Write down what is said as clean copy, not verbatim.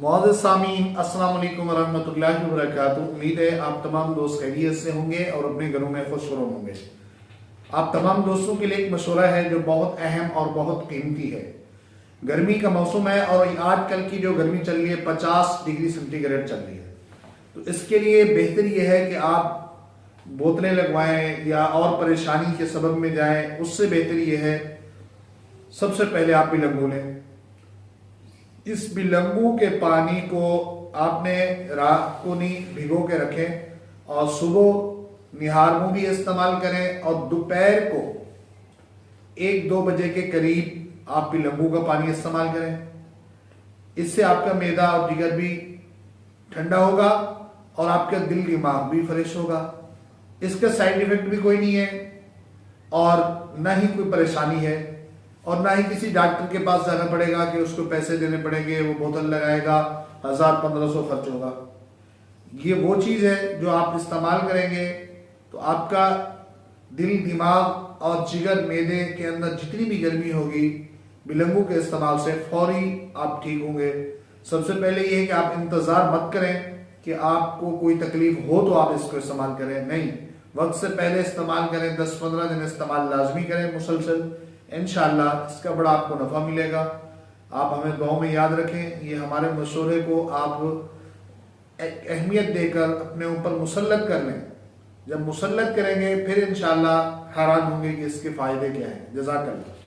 मुअज़्ज़िज़ सामीन, अस्सलाम वालेकुम वरहमतुल्लाहि वबरकातुहू। उम्मीद है आप तमाम दोस्त खैरियत से होंगे और अपने घरों में खुश होंगे। आप तमाम दोस्तों के लिए एक मशवरा है जो बहुत अहम और बहुत कीमती है। गर्मी का मौसम है और आजकल की जो गर्मी चल रही है 50 डिग्री सेंटीग्रेड चल रही है। तो इसके लिए बेहतर यह है कि आप बोतलें लगवाएं या और परेशानी के सबब में जाएं। उससे बेहतर यह है सबसे पहले आप बिलंगू लें। इस बिलंगू के पानी को आपने रात को नहीं भिगो के रखें और सुबह निहार मुंह भी इस्तेमाल करें और दोपहर को 1-2 बजे के करीब आप बिलंगू का पानी इस्तेमाल करें। इससे आपका मैदा और जिगर भी ठंडा होगा और आपका दिल दिमाग भी फ्रेश होगा। इसका साइड इफेक्ट भी कोई नहीं है और ना ही कोई परेशानी है और ना ही किसी डॉक्टर के पास जाना पड़ेगा कि उसको पैसे देने पड़ेंगे, वो बोतल लगाएगा, 1000-1500 खर्च होगा। ये वो चीज़ है जो आप इस्तेमाल करेंगे तो आपका दिल दिमाग और जिगर मैदे के अंदर जितनी भी गर्मी होगी बिलंगू के इस्तेमाल से फौरी आप ठीक होंगे। सबसे पहले ये है कि आप इंतज़ार मत करें कि आपको कोई तकलीफ हो तो आप इसको इस्तेमाल करें, नहीं, वक्त से पहले इस्तेमाल करें। 10-15 दिन इस्तेमाल लाजमी करें मुसलसल, इंशाअल्लाह इसका बड़ा आपको नफ़ा मिलेगा। आप हमें दुआ में याद रखें। ये हमारे मशवरे को आप अहमियत देकर अपने ऊपर मुसल्लत कर लें। जब मुसल्लत करेंगे फिर इंशाअल्लाह हैरान होंगे कि इसके फ़ायदे क्या हैं। जज़ाकल्लाह।